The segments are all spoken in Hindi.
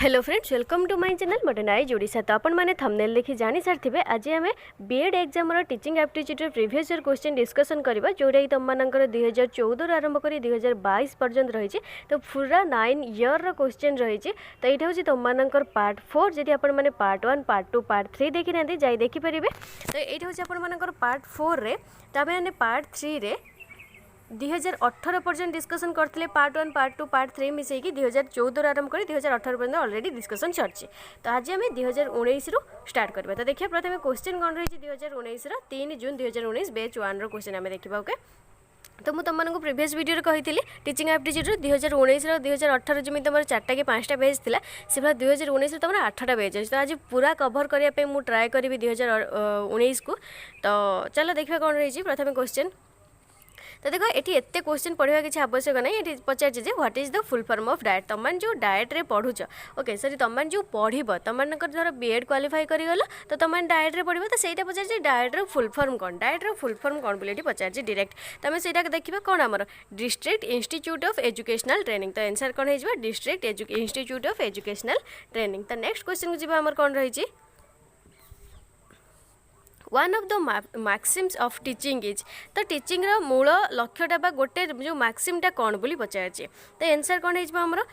Hello friends, welcome to my channel Modernize Odisha. तो आपण मैंने थंबनेल देखि जानी सारे आज आम BEd exam teaching aptitude previous year question discussion करबा जोटा कि तुम मानकर 2014 आरंभ कर 2022 पर्यंत रही। तो पूरा 9 ईयर रो क्वेश्चन रही। तो ये हूँ तुम मानकर पार्ट 4। जदि आपण मैंने पार्ट 1 पार्ट 2 पार्ट 3 देखी ना जाई देखिपारे। तो ये हूँ आपण मानकर पार्ट 4 रे। तो आम पार्ट 3 रे 2018 पर्यंत डिस्कसन करते पार्ट 1 पार्ट 2 पार्ट 3 मिसेकी 2014 आरंभ कर 2018 पर्यंत ऑलरेडी डिस्कसन चलती। तो आज आम 2019 रु स्टार्ट करवा। तो देखिए प्रथम क्वेश्चन कौन रही 2019 3 जून 2019 बैच 1 रो क्वेश्चन आम देखा। ओके, तो मुझे तुमको प्रीवियस वीडियो कही टीचिंग एप्टीट्यूड 2019 2018 जमी तुम 4टा कि 5टा पेज थी से भाई 2019 तुम 8टा पेज अच्छे। तो आज पूरा कवर करने मुझे ट्राए करी 2019 को। तो चलो देखा कौन रही प्रथम क्वेश्चन। तो देखो ये एत क्वेश्चन पढ़ा किसी आवश्यक ना। ये पचार what is the full form of diet. तुम जो डाएट रे पढ़ुच ओके सरी तुम जो पढ़ तुम धर बीएड क्वालिफाई करगल तो तुम डाएट रे पढ़ तो सहीटा पचार डाएट रो फुल फॉर्म कौन डाएट रो फुल फॉर्म कौन बोली पचार डायरेक्ट। तो आम से देखा कौन आमर district institute of educational training. तो आंसर कौन हो district institute of educational training. तो नेक्स्ट क्वेश्चन को जी आमर कौन रही one of the Maxim's of teaching is. तो टीचिंग रो मूल लक्ष्यटा बा गोटे जो मैक्सिमटा कौन बोली पचार। तो आंसर कौन हो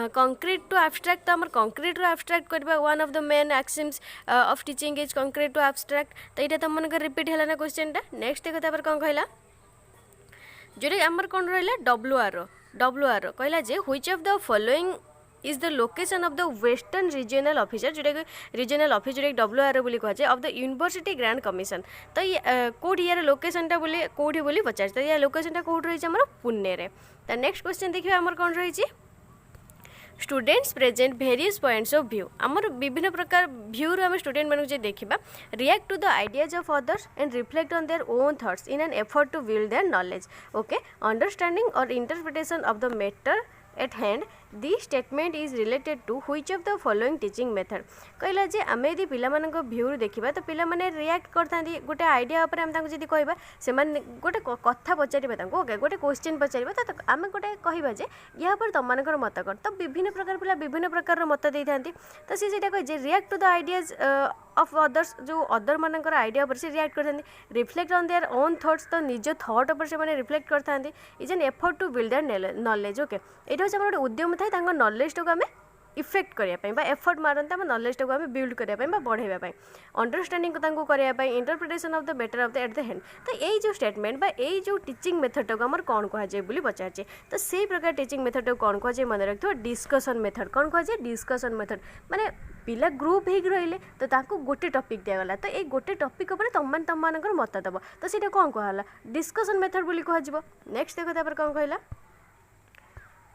कंक्रीट टू एब्स्ट्रैक्ट। तो आम कंक्रीट रू एब्स्ट्रैक्ट करवा one of the main maxims of teaching is concrete to abstract. तो ये तुम मन रिपीट है ना क्वेश्चन टा। नेक्स्ट देखो कौन कहला जो आमर कौन रहा डब्ल्यूआर कहला जे which of the following is the location of the western regional officer जोटा कि रीजनल ऑफिस जो डब्ल्यूआर बोली कहुए of the university grand commission. तो ये कौटी यार लोकेशनटा बोली कौटी बोली पचार। तो या लोकेशनटा कौट रही है पुणे रे। तो नेक्स्ट क्वेश्चन देखिए आमर कौन रही students present various points of view. आमर विभिन्न प्रकार व्यू रो आम स्टूडेंट मानक जे देखिबा react to the ideas of others and reflect on their own thoughts in an effort to build their knowledge. Okay, understanding और interpretation of the matter at hand this statement is related to which of the following teaching method. कहला जे आम यदि पिलामानक व्यू देखिबा तो पिला माने रिएक्ट करता गोटे आइडिया उपर आम जदि कहबा से गोटे कथा पचारिबा ओके गोटे क्वेश्चन पचारिबा तो आम गोटे कहबा जे या पर तुम मानकर मत कर। तो विभिन्न प्रकार पिला विभिन्न प्रकार मत देता। तो सी कहे जे react to the ideas of others जो अदर मानकर आइडिया पर से रिएक्ट करते reflect on their own thoughts. तो निज थॉट पर से रिफ्लेक्ट करते is an effort to build their knowledge. Okay, ये हूँ गोटे उद्यम था नॉलेज टाक आम इफेक्ट करने एफर्ट मारते आम नॉलेज टाक आम बिल्ड करने बढ़ाई अंडरस्टैंडिंग करने interpretation of the better of the at the hand. तो यही जो स्टेटमेंट बा यही जो टीचिंग मेथड टाक आम कौन कहुए बोली पचार। तो से प्रकार टीचिंग मेथड टाक कौन कहुए मन रखिए डिस्कसन मेथड। कौन कहुए डिस्कसन मेथड माने पिला ग्रुप हो रही तो ताको गोटे टॉपिक दिगला। तो ये गोटे टॉपिक उपर तुम मानकर मत दब तो सीटा कौन कहला डिस्कसन मेथड बोली कह। नेक्स्ट देखो कौन कहला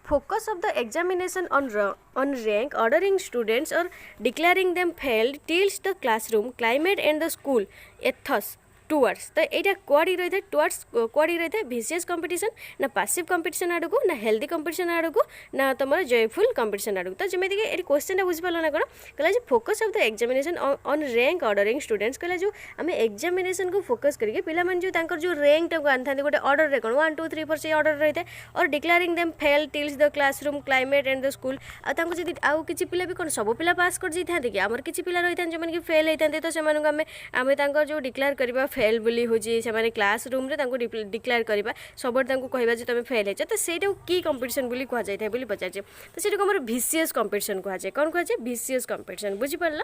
focus of the examination on rank ordering students or declaring them failed tilts the classroom climate and the school ethos towards। तो यहाँ कौड़ी रही है टुवर्ड्स कौड़ी रही है विशियस कंपटीशन ना पासिव कंपटीशन आड़ को ना हेल्दी कंपटीशन आड़ को ना तुम जयफुल कंपटीशन आड़ को। तो जमीक ये क्वेश्चन बुझीपार ना कौन कहला focus of the examination on rank ordering students. कहला जो आम एग्जामिनेशन को फोकस करके पिलामान जो रैंक टाक आनी था गोटे ऑर्डर रे कौन 1 2 3 4 से ऑर्डर रही है और declaring them fail tills the classroom climate and the school. आदि आउ किसी पिला भी कौन सब पिला पास कर जाते कि आमर किसी पिला रही था जो मैंने फेल होते तो से आम जो डिक्लेयर करवा फेल बोली हूँ से क्लास रूम रे डिक्लेयर करवा सब कहवा जो तुम फेल हो। तो सहीटा की कंपटीशन बोली कह जाए बोली पचार। तो सीटा को विशियस कंपटीशन कह जाए कौन कह विशियस कंपटीशन बुझीपार।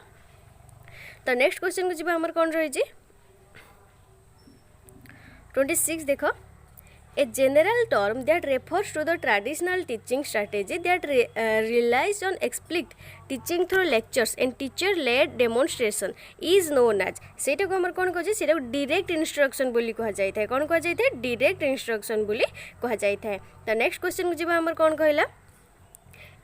तो नेक्स्ट क्वेश्चन को जी आमर कौन रही 26 देख A general term that refers to the traditional teaching strategy that relies on explicit teaching through lectures and teacher-led demonstration is known as। सेटा को हमर कौन कहे सेटा डायरेक्ट इंस्ट्रक्शन बोली कह जाए था। कौन कह जाए डायरेक्ट इंस्ट्रक्शन बोली कह जाए था। तो नेक्स्ट क्वेश्चन को जीवा हमर कौन कहला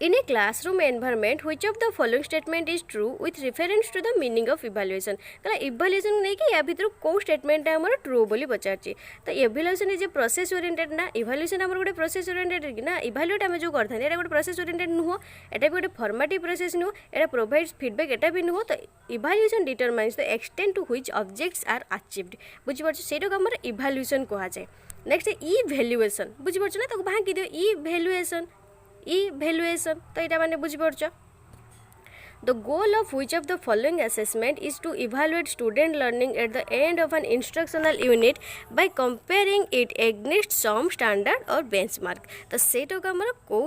In a classroom environment, which of the following statement is true with reference to the meaning of evaluation। कहला इवैल्यूएशन नहीं कि या भीतर को स्टेटमेंट हमर ट्रू बोली पचारची। तो evaluation is a process oriented ना इवैल्यूएशन हमर गोटे प्रोसेस ओरिएंटेड कि ना इवैल्यूएट हम जो करथानी एटा गोटे प्रोसेस ओरिएंटेड नुहो एटा भी गोटे फॉर्मेटिव प्रोसेस नुहो एटा प्रोवाइड्स फीडबैक एटा भी नुहो। तो evaluation determines the extent to which objects are achieved बुझी परछ सेटा हमर इवैल्यूएशन कहा जाए। नेक्स्ट इवैल्यूएशन बुझी परछ ना तो भांगी दियो इवैल्यूएशन तो यहाँ मैंने बुझीपार। The goal of which of the following assessment is to evaluate student learning at the end of an instructional unit by comparing it against some standard और बेंचमार्क। तो सेटा को हमर को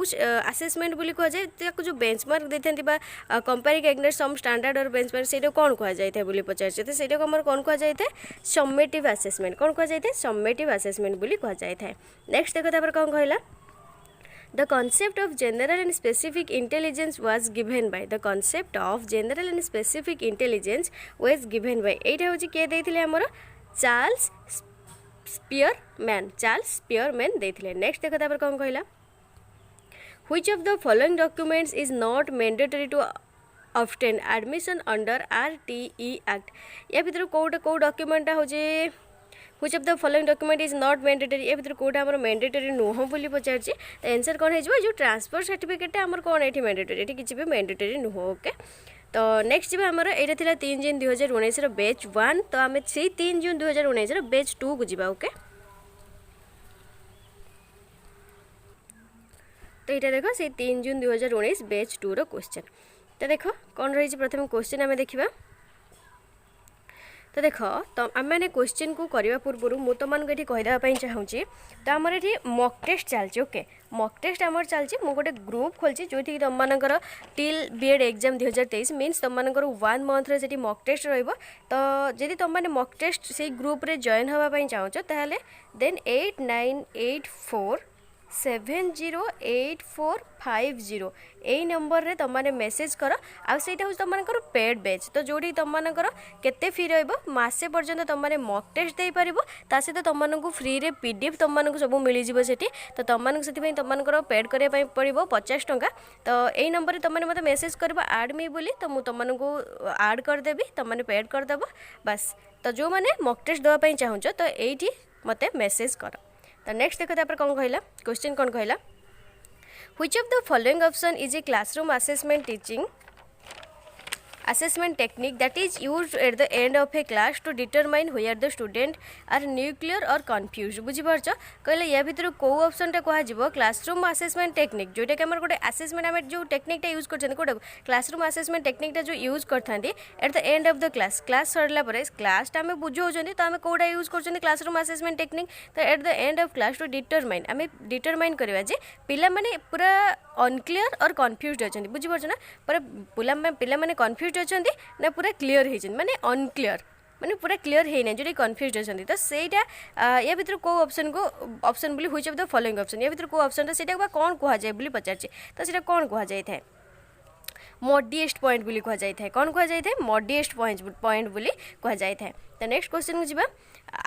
असेसमेंट बोली कह जाए ताको जो बेंचमार्क देथेंती बा कंपेयरिंग एग्नेस्ट सम स्टैंडर्ड और बेंचमार्क सेटा कोन कह जाय थे बोली पचार छै। तो सेटा को हमर कोन कह जाय थे समेटिव असेसमेंट। कोन कह जाय थे समेटिव असेसमेंट बोली कह जाय थे। नेक्स्ट देखो तापर कोन कहला The concept of general and specific intelligence was given by the concept of general and specific intelligence was given by एटा होची के देथिले हमर चार्ल्स स्पियरमैन देथिले। नेक्स्ट देखो तापर कोन कहला which of the following documents is not mandatory to obtain admission under RTE Act। या भीतर को डॉक्यूमेंट होची which of the following document is not mandatory ए भीतर कोटा हमर मैंडेटरी नुह बोली पचारछि। तो आंसर कोन हे जो ट्रांसफर सर्टिफिकेट हमर कोन एठी मैंडेटरी एठी किछि भी मैंडेटरी नुह। ओके तो नेक्स्ट जीवा हमर एटा थिला 3 जून 2019 रो बैच 1। तो हमें से 3 जून 2019 रो बैच 2 को जीवा। ओके तो एटा देखो से 3 जून 2019 बैच 2 रो क्वेश्चन। तो देखो कोन रही प्रथम क्वेश्चन हमें देखिबा। तो देख तो आम मैंने क्वेश्चन को करने पूर्व मुझे तुमको ये कहीदेवाई चाहूँगी। तो आमर ये मक टेस्ट चलती। ओके मक टेस्ट आमर चलती मुझे गोटे ग्रुप खोली जो तुम मानकर टिल बीएड एग्जाम 2023 मीन्स तुम मानकर 1 मंथ से मक टेस्ट रही। तो जदि तुम मैंने मक टेस्ट से ग्रुप रे जॉइन होगापाई चाहूँ ताहले देन 8984708450 यही नंबर रे तुम मैंने मेसेज कर आईटा हूँ तुम पेड बैच। तो जो तुम केते फी रसे पर्यटन तुम मैंने मक टेस्ट दे पार सहित तुमको फ्री रे पीडीएफ तुमको सब मिल जाए। तो तुमको पेड करने पड़ो 50 टंका। तो यही नंबर तुम मैंने मत मेसेज कर आड मी बोली तो मुझे तुमको आड करदेवी तुमने पेड करदेव बस। तो जो मैंने मक टेस्ट देवाई चाहूँ तो ये मत मेसेज कर। तो नेक्स्ट देखो तापर कौन कहला क्वेश्चन कौन कहला which of the following option is a classroom assessment technique that is used at the end of a class to determine whether the student are nuclear or confused। बुझी पारछ कहले या भीतर को ऑप्शन टा कहा जीवो क्लासरूम असेसमेंट टेक्निक जोटा कि हमर गोटे असेसमेंट हम जो टेक्निक टा यूज करछन कोटा क्लासरूम असेसमेंट टेक्निक टा जो यूज करथांती at the end of the class सरला परे क्लास टा हम बुझौछन तो हम कोटा यूज करछन क्लासरूम असेसमेंट टेक्निक। तो at the end of class to determine हम डिटरमाइन करबा जे पिला माने पूरा अनक्लियर और कन्फ्यूज्ड अछन। बुझी पारछ ना पर पिला माने कन्फ्यूज्ड अछन ना पूरा क्लियर होइछन माने अनक्लियर माने पूरा क्लियर है ना जो कन्फ्यूज अछन। तो सेटा या भीतर को ऑप्शन बोली which of the following option या भीतर को ऑप्शन सेटा कौन कह जाए बोली पचारछि। तो सेटा कौन कह जाय थाए मॉडिएस्ट पॉइंट बोली कह जाय थाए। कौन कह जाय थाए मॉडिएस्ट पॉइंट बोली कह जाय थाए। तो नेक्स्ट क्वेश्चन को जीवा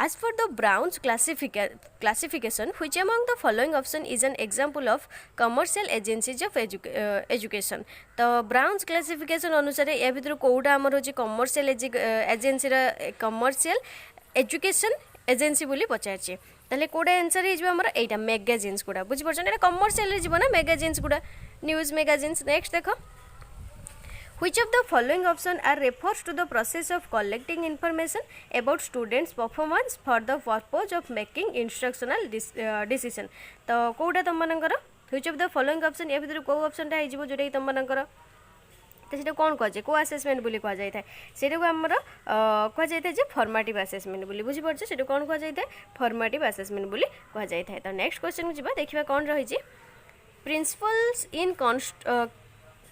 as for the Brown's classification which among the following option is an example of commercial agencies of education। तो Brown's classification अनुसार या भीतर कोटा हमर होची कमर्शियल एजुकेशन एजेंसी बोली पचारछि। ताले कोडा आंसर हे जबा हमर एटा मैगजीन्स कोडा बुझि परछन एटा कमर्शियल हे जबा ना मैगजीन्स कोडा न्यूज़ मैगजीन्स। नेक्स्ट देखो which of the following option are refers to the process of collecting information about students performance for the purpose of making instructional decision। तो कोडा तुम मानकर which of the following option या भीतर को ऑप्शन टा हे जबो जोटा तुम मानकर तो सेटा कौन कह जाए को असेसमेंट बोली कह जाय थाए सेटा को हमर कह जाय थाए जे फॉर्मेटिव असेसमेंट बोली बुझि परछ सेटा कौन कह जाय थाए फॉर्मेटिव असेसमेंट बोली कह जाय थाए। तो नेक्स्ट क्वेश्चन को जिबा देखिबा कौन रही छी principles in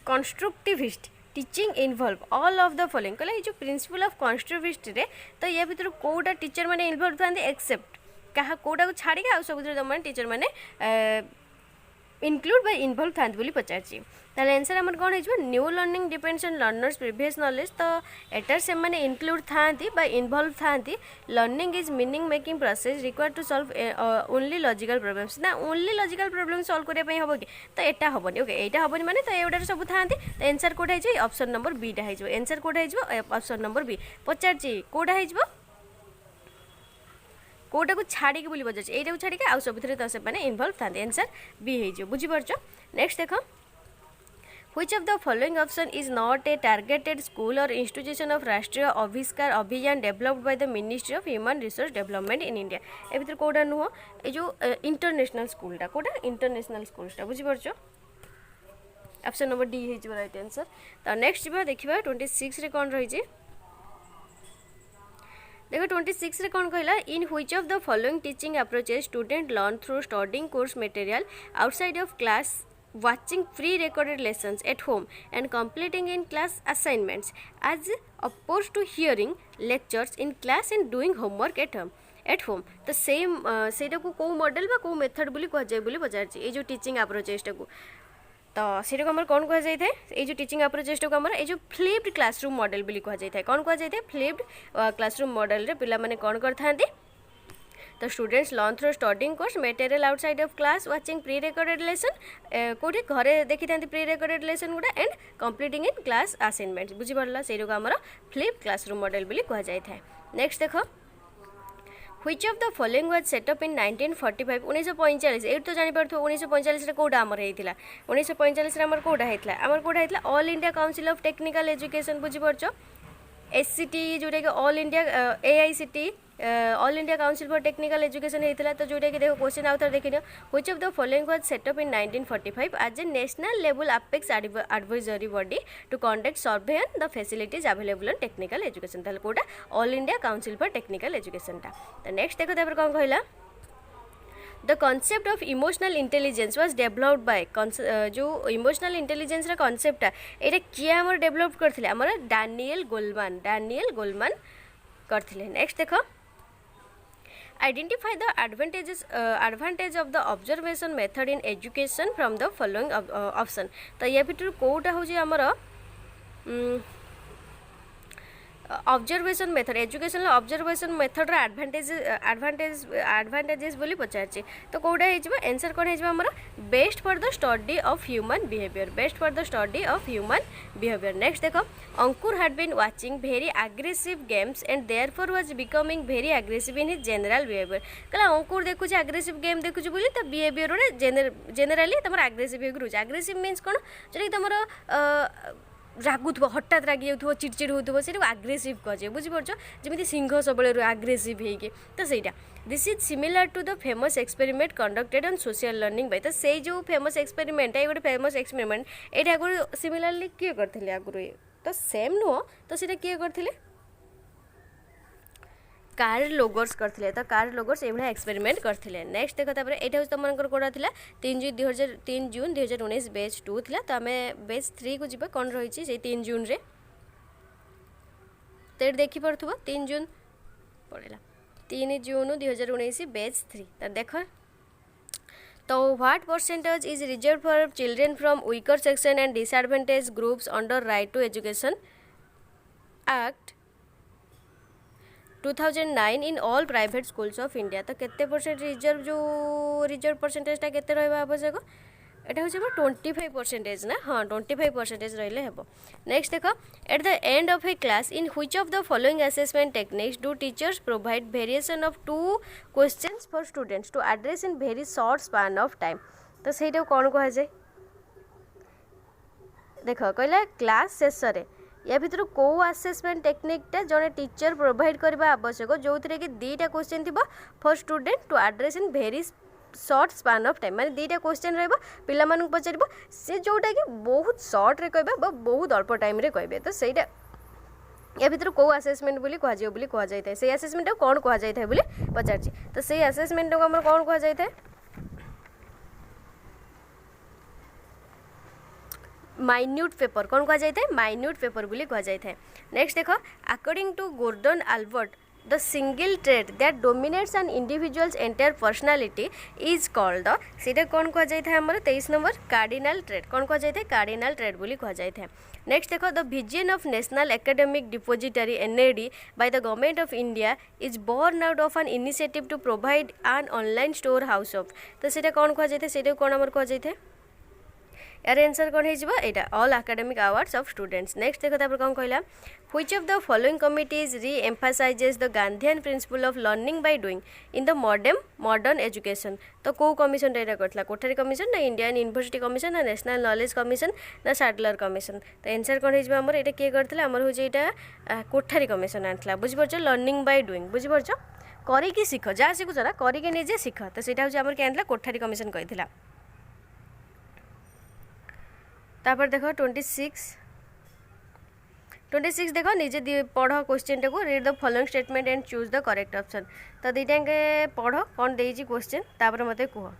constructivist teaching involve all of the following कहला जो प्रिंसिपल ऑफ कंस्ट्रक्टिविस्ट रे तो या भीतर कोटा टीचर माने इन्वॉल्व थांदे एक्सेप्ट कहा कोटा को छाड़ी आ सब तुम टीचर माने इनक्लूड बाय इनवॉल्व थांदे बोली पचारछि। ताले आंसर हमर कोन हेजबो new learning depends on learners previous knowledge. तो एटर से माने इनक्लूड थांती बाय इन्वॉल्व थांती learning is meaning making process required to solve only logical problems ना ओनली लॉजिकल प्रॉब्लम सॉल्व करे पई हबो कि तो एटा हबोनी। ओके एटा हबोनी माने तो एवडा सब थांती तो आंसर कोटा हेजो ऑप्शन नंबर बी टा हेजो आंसर कोटा हेजो ऑप्शन नंबर बी पचारछि कोटा हेजबो कोटा को छाड़ी के बोली पचारछि एटा को छाड़ी के आ सब भितर तो से माने इन्वॉल्व थांती आंसर बी हेजो बुझि परछो। नेक्स्ट देखो which of the following option is not a targeted school or institution of राष्ट्रीय आविष्कार अभियान developed by the Ministry of Human Resource Development in India। ए भीतर कोडा नुह ए जो इंटरनेशनल स्कूल टा कोडा इंटरनेशनल स्कूल टा बुझि परछो। ऑप्शन नंबर डी हो राइट आंसर। तो नेक्स्ट जी देखा 26 रे कौन रही देखो 26 रे कौन कहला इन which of the following teaching approaches student learn through studying course material outside of class watching pre-recorded lessons at home and completing in class assignments as opposed to hearing lectures in class and doing homework at home तो सेम सेटा को को मॉडल बा को मेथड बोली कह जाय बोली पचारछि ए जो टीचिंग अप्रोचेस को तो सेटा को हमर कोन कह जाय थाए ए जो टीचिंग अप्रोचेस को हमर ए जो फ्लिप्ड क्लासरूम मॉडल बोली कह जाय थाए कोन कह जाय थाए फ्लिप्ड क्लासरूम मॉडल रे पिला माने कोन करथांती तो students learn through studying course material outside of class watching pre recorded lesson कोठी घरे देखि थांती प्री रिकॉर्डेड लेसन गुडा and completing in class assignment बुझी पड़ला सेरो को हमर फ्लिप क्लासरूम मॉडल बोली कह जाय थाए। नेक्स्ट देखो which of the following was set up in 1945 1945 ए तो जानि परथो 1945 रे कोडा हमर हेतिला 1945 रे हमर कोडा हेतिला All India Council of Technical Education बुझी परछो एससीटी जोटा कि All India AICT All India Council for Technical Education होता तो जोटा कि देखो क्वेश्चन आउ थे देखिए which of the following was set up in 1945 as a national level apex advisory body to conduct survey on the facilities available on technical education ताले कोटा All India Council for Technical Education टा। तो नेक्स्ट देखो तापर कोन कहला the concept of emotional intelligence was developed by जो इमोशनल इंटेलिजेंस रा कॉन्सेप्ट एटा किए हमर डेवलप करथिले हमर डैनियल गोलमान करथिले। नेक्स्ट देखो identify the advantage of the observation method in education from the following option तो या भितर कोटा होची हमर observation method education observation method रा एडवांटेजेस बोली पचारछि तो कोडा हेजबो आंसर कोन हेजबो हमर best for the study of human behaviour next देखो Ankur had been watching very aggressive games and therefore was becoming very aggressive in his general behaviour कला अंकुर देखुछि एग्रेसिव गेम देखुछि बोली त बिहेवियर रे जनरली तमर एग्रेसिव बिहेवियर होछि एग्रेसिव मीन्स कोन जरि तमर रागुथबो हठात रागी जाउथबो चिड़चिड़ होथबो सेटा एग्रेसिव कजे बुझि परछो जेमिति सिंह सबले एग्रेसिव हेके तो सेटा this is similar to the famous experiment conducted on social learning by तो से जो फेमस एक्सपेरिमेंट है गोटे फेमस एक्सपेरिमेंट एटा आगु सिमिलरली किए करथिले आगु तो सेम नुह तो सेटा किए करथिले कार्ल लोगर्स करथिले तो कार्ल लोगर्स एभला एक्सपेरिमेंट करथिले। नेक्स्ट देखो तापर एटा हो तमनकर कोडा थिला 3 जून 2019 बैच 2 थिला तो हमें बैच 3 को जिबा कोन रही छी से 3 जून रे तेर देखि परथबो 3 जून पड़ेला 3 जून 2019 बैच 3 तो देखो तो what percentage is reserve for children from weaker section and disadvantage groups under right to education act 2009 in all private schools of India तो केते परसेंट रिजर्व परसेंटेजटा केते रहबा आवश्यक एटा होचे 25% ना हाँ 25% रहिले हेबो। नेक्स्ट देखो at the end of a class in which of the following assessment techniques do teachers provide variation of 2 questions for students to address in very short span of time तो सेटा कोन कह जाय देखो कहला क्लास शेष रे या भितर को असेसमेंट टेक्निकटा जने टीचर प्रोवाइड करबा आवश्यक जो थरे कि 2टा क्वेश्चन थिबो for student to address in very short span of time माने 2टा क्वेश्चन रहबो पिला मानक पचारिबो से जोटा कि बहुत शॉर्ट रे कहबा बहुत अल्प टाइम रे कहबे तो सेटा या भितर को असेसमेंट बोली कह जाय बोली कह जाय थाए से असेसमेंट कोन कह जाय थाए बोली पचारछि तो से असेसमेंट को हमर कोन कह जाय थाए माइन्यूट पेपर कौन कह जाए माइन्यूट पेपर बोली कह जाए। नेक्स्ट देखो according to Gordon Albert the single trait that dominates an individuals entire personality is called the सीटा कौन कह जाए हमर 23 नंबर कार्डिनल ट्रेट कौन कह जाए कार्डिनल ट्रेट बोली कह जाए। नेक्स्ट देखो the vision of national academic depository NAD by the government of India is born out of an initiative to provide an online storehouse of तो सीटा कौन कह जाए सीटा कौन हमर कह जाए यार आंसर कौन हो एटा all academic awards of students. Next देखो तापर कौन कहला which of the following committees re emphasises the Gandhian principle of learning by doing in the modern education तो को कमिशन एटा करथला कोठारी कमिशन ना इंडियन यूनिवर्सिटी कमिशन ना नेशनल नॉलेज कमिशन ना सैडलर कमिशन तो आंसर कौन हो हमर एटा के करथला हमर हो एटा कोठारी कमिशन आनथला बुझि परछ लर्निंग बाय डूइंग बुझि परछ करिके सिख जा सिखुछ ना करिके निजे सिख तो सेटा हो हमर के आनथला कोठारी कमिशन कहिथला। तापर देख 26 देख निजे पढ़ क्वेश्चन टाक read the following statement and choose the correct option. तो दुईटा पढ़ कौन देजी क्वेश्चन तापर मते कह।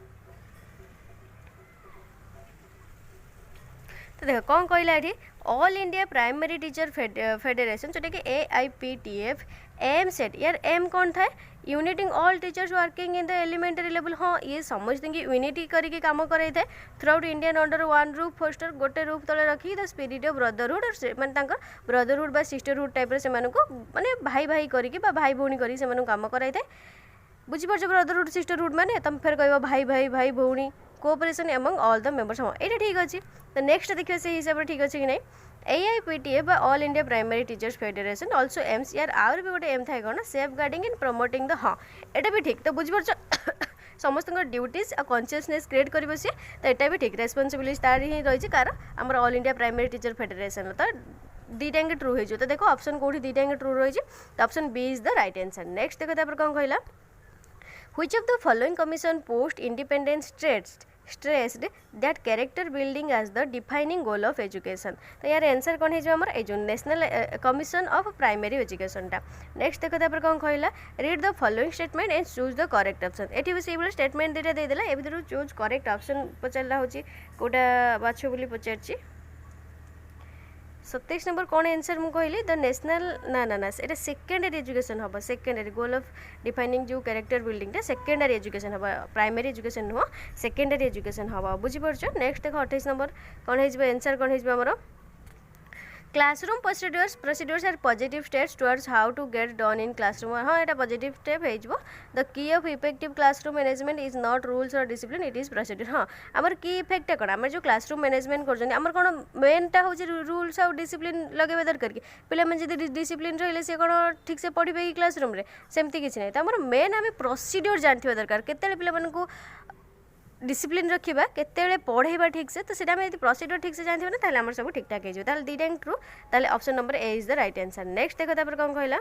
तो देख कौन कहला ये all India primary teacher federation जोटा कि AIPTF एम सेट यार एम कौन था uniting all teachers working in the elementary level. हाँ ये समझते कि यूनिटी करके काम कराई था throughout Indian under one roof foster गोटे रूफ तले रखी द स्पिरिट ऑफ ब्रदरहुड और माने ब्रदरहुड बा सिस्टरहुड टाइप से माने भाई भाई करके भाई भौणी करके से काम कराई था। बुझीपार ब्रदरहुड सिस्टरहुड माने तुम फिर कह भाई भाई भाई भौणी cooperation among all the members. हाँ ये ठीक अच्छे। तो नेक्स्ट देखिए से हिसाब से ठीक अच्छे कि नहीं AIPTF all India primary teachers federation also aims यार आउर भी गोटे एम थाए कौन safeguarding and promoting the. हाँ एटा भी ठीक। तो बुझीपार समस्त ड्यूटीज आ कन्सियसनेस क्रिएट कर सी तो यहाँ भी ठीक रेस्पॉन्सिबिलिटी तार ही रही कार आम all India primary teacher federation. तो दुईटा ट्रू हो। तो देखो ऑप्शन कौटी दुईटा ट्रू रही तो option B is the right answer. Next देखो तापर कौन कहला which of the following commission post independence stressed that character building as the defining goal of education। तो यार आंसर कौन है आमर ए जो national commission of primary education टा। नेक्स्ट देखो तापर कौन कहला read the following statement and choose the correct option. एठी भी से भाई स्टेटमेंट दुईटा देदेला ए भीतर चूज करेक्ट ऑप्शन पचारा होची कोटा बाछ बोली पचारची। 27 नंबर कौन आंसर मु कहली द नेशनल ना ना ना এটা सेकेंडरी एजुकेशन हम सेकेंडरी गोल ऑफ डिफाइनिंग जो कैरेक्टर बिल्डिंग सेकेंडरी एजुकेशन हम प्राइमरी एजुकेशन नुह सेकेंडरी एजुकेशन हम बुझीपार। नेक्स्ट देख 28 नंबर कौन है आंसर कौन है आमर classroom procedures are positive steps towards how to get done in classroom. हाँ यहाँ पॉजिटिव स्टेप हो the key of effective classroom management is not rules और डिसिप्लिन इट इज प्रोसीड्यूर। हाँ आमर की इफेक्ट कौन आम जो क्लासरूम मैनेजमेंट कर कौन मेनटा हूँ रूल्स और डिसिप्लिन लगे दरकार कि पे डिसिप्लिन रही सी कौन ठीक से पढ़े कि क्लासरूम में सेमती किसी ना। तो आम मेन आम प्रोसीड्यूर जानते दरकार केते पे डिसिप्लिन रखा केते पढ़ेबा ठीक से। तो सीटा यदि प्रोसीड्यूर ठीक से जानते ना आम सब ठीक ठाक हो दुईटा ट्रू ताले option number A is the right answer. Next देखो तापर कौन कहला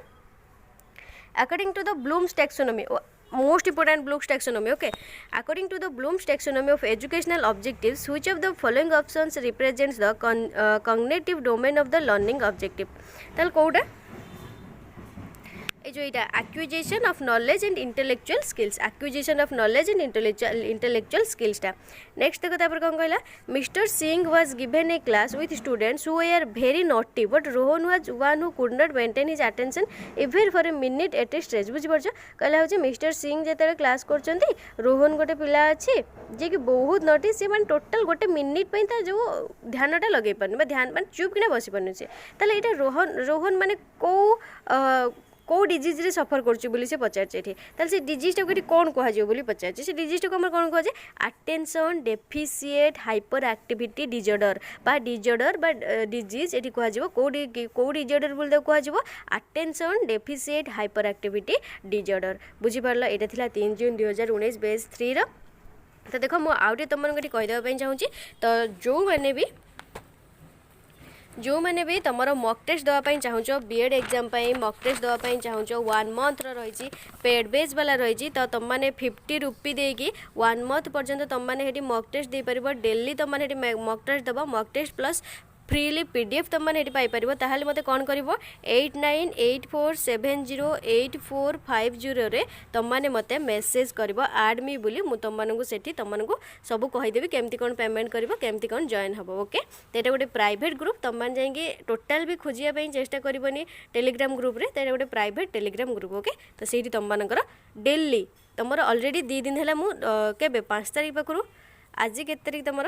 according to the Bloom's taxonomy most important Bloom's taxonomy okay according to the Bloom's taxonomy of educational objectives which of the following options represents the cognitive domain of the learning objective. ताले कोडा जो यहाँ acquisition of knowledge and intellectual skills acquisition of knowledge and intellectual skills टा। नेक्स्ट देखो तापर कौन कहला mister Singh was given a class with students who are very naughty but Rohan was one who could not maintain his attention even for a minute at a stretch. बुझीपार कहला हूँ मिस्टर सिंह जो क्लास कर रोहन गोटे पिला अच्छी जी कि बहुत नॉटी सी मैंने टोटाल गोटे मिनिट जो ध्यानटा लगे पारे ध्यान मैं चुप कि बसी पारे ताले ये रोहन माने कौ डिजीज रे सफर कर पचारे से डिजीजटा को कौन कह पचारे से डिजीजटा को कौन कहुए attention deficit hyperactivity disorder बा डिजॉर्डर बा डिजीज ये कह कौ डिजॉर्डर बोल कह attention deficit hyperactivity disorder. बुझीपार यहाँ था 3 जून 2019 बेस 3 रो। तो देख मुझे आउटे तुमको कहीदेवाई चाहूँगी तो जो मैंने भी तुम मॉक टेस्ट देवाई चाहूँ बीएड एग्जाम मॉक टेस्ट देवाई चाहूँ 1 मंथ रही पेड बेस वाला रही तो तुमने 50 रुपी देकी 1 मंथ पर्यंत तुमने मॉक टेस्ट दे पार डेली तुमने मॉक टेस्ट दब mock test plus freely PDF तुमने पाइपर ताहले मते कौन कर 8984708450 रे तुमने मते मेसेज कर आड मी बोली मु तुमको सेठी तुमको सब कहीदेवी केमती कौन पेमेंट कर केमती कौन जॉइन हम ओके। तो ये गोटे प्राइवेट ग्रुप तुमने जाइए टोटाल भी खोजापी चेष्टा करनी टेलीग्राम ग्रुप रे तो गोटे प्राइवेट टेलीग्राम ग्रुप ओके। तो सही तुमर डेली तुम ऑलरेडी 2 दिन है के 5 तारीख पाखु आज के तारीख तुम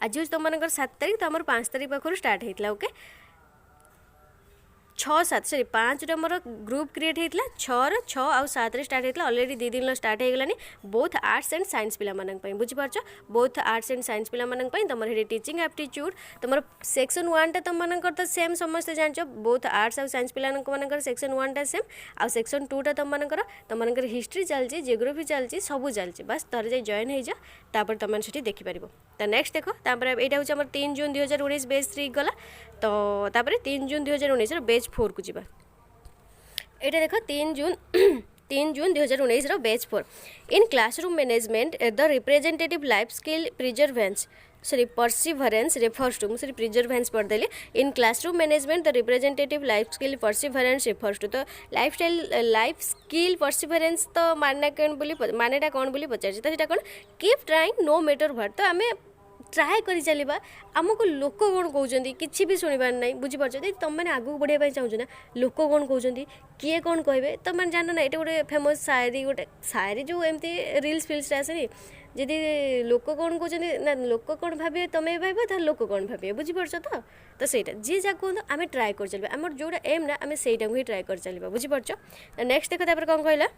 आज हूँ तुम 7 तारीख तो आम 5 तारीख पाखु स्टार्ट होता ओके 6-7 सॉरी 5 रे मोर ग्रुप क्रिएट होता 6 आउ 7 रे स्टार्ट होता ऑलरेडी 2 दिन स्टार्ट हो गलानी बोथ आर्ट्स एंड साइंस पिला मानन पई बुझिपारछ बोथ आर्ट्स एंड साइंस पिला मानन पई तमर हेडी टीचिंग एप्टीट्यूड तमर सेक्शन 1 टा तम मानकर तो सेम समस्त जानछ बोथ आर्ट्स और साइंस पिला मानकर सेक्शन 1 टा सेम आ सेक्शन 2 टा तम मानकर हिस्ट्री चलची जियोग्राफी चलची सब चलची बस तार जाय जॉइन हो जा तापर तम सेठी देखि परिबो। तो नेक्स्ट देखो तापर एटा होछ हमर 3 जून 2019 बेच 3 गला तो तापर 3 जून 2019 रो बेच 4 को जीवा। एटा देखो 3 3 June 2019 batch 4 in classroom management the representative life skill perseverance perseverance refers to मुझे प्रिजर्वेंस पढ़देली in classroom management the representative life skill perseverance refers to तो लाइफ स्किल परसिवरेंस तो मानेटा कौन बोली पचार तो सीटा कौन keep trying no matter what तो आम ट्राए कर चलवा आमको लोक कौन कहते कि भी शुणवार ना बुझीपार तुम मैंने आगू बढ़ाई चाहूँ ना लोक कौन कहते किए कौन कहे तो मैंने जान ना ये गोटे फेमस शायरी गोटे शायरी जो एमती रिल्स फिल्स आसेनी जदि लोक कौन कहते ना लोक कौन भावे तुम्हें भाव तो लोक कौन भावे बुझीपार तो सहीटा जी जहाँ कहूँ आम ट्राए कर चलवा आम जोड़ा एम ना आम से ही ट्राए कर चलवा बुझीपार नेक्स्ट देख कौन कहला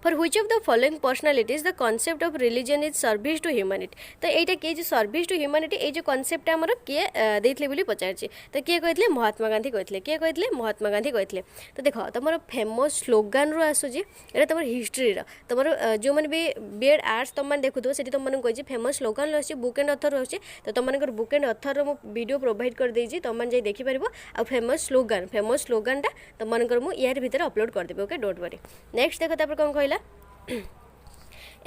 For which of the following personalities the concept of religion is service to humanity तो এইটা किए जो service to humanity এই যে কনসেপ্টটা আমার কিଏ ଦେଇଥିଲେ ବୋଲି ପଚାରିଛି ତ କିଏ କହିଥିଲେ ମହାତ୍ମା ଗାନ୍ଧୀ କହିଥିଲେ କିଏ କହିଥିଲେ ମହାତ୍ମା ଗାନ୍ଧୀ କହିଥିଲେ ତ ଦେଖ ତମର ଫେମସ୍ ସ୍ଲୋଗାନରୁ ଆସୁଛି ଏଇଟା ତମର ହିଷ୍ଟ୍ରିର ତମର ଯେଉଁମାନେ ବି ବିଏଡ୍ ଆର୍ଟ୍ସ ତମମାନେ ଦେଖୁଥିବ ସେଠି ତମମାନଙ୍କୁ କହିଛି ଫେମସ୍ ସ୍ଲୋଗାନ ଆସୁଛି ବୁକ୍ ଆଣ୍ଡ ଅଥର ଆସୁଛି ତ ତମମାନଙ୍କର ବୁକ୍ ଆଣ୍ଡ ଅଥରର ମୁଁ ଭିଡ଼ିଓ ପ୍ରୋଭାଇଡ଼ କରିଦେଇଛି ତମମାନେ ଯାଇ ଦେଖିପାରିବ ଆଉ ଫେମସ୍ ସ୍ଲୋଗାନଟା ତମମାନଙ୍କର ମୁଁ ୟାର ଭିତରେ ଅପଲୋଡ଼ କରିଦେବି ଓକେ ଡୋଣ୍ଟ ୱରି ନେକ୍ସଟ ଦେଖ ତାପରେ କ'ଣ କହିଲା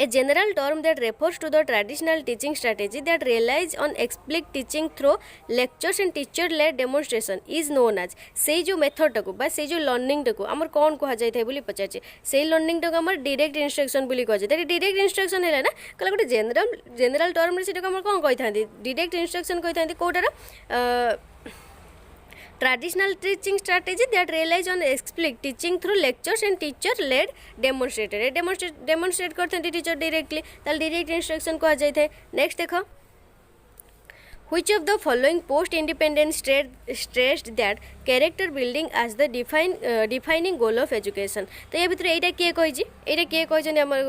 A general term that refers to the traditional teaching strategy that relies on explicit teaching through lectures and teacher-led demonstration is known as से जो मेथड टाको बा से जो लर्निंग टाको आमर कौन कहा जाए थे बोली पचार से लर्निंग टाको आमर डायरेक्ट इंस्ट्रक्शन बोली कहा जाए डायरेक्ट इंस्ट्रक्शन है ना कहला गोटे जनरल टर्म रे सेटा आमर कौन कहि थांती डायरेक्ट इंस्ट्रक्शन कहि थांती कोटार traditional teaching strategy that relies on explicit teaching through lectures and teacher led demonstrate करते हैं टीचर डायरेक्टली ताल डायरेक्ट इंस्ट्रक्शन कहा जाए थे नेक्स्ट देखो which of the following post independent stressed that character building as the defining goal of education तो ये भितर एटा किए कहि हमर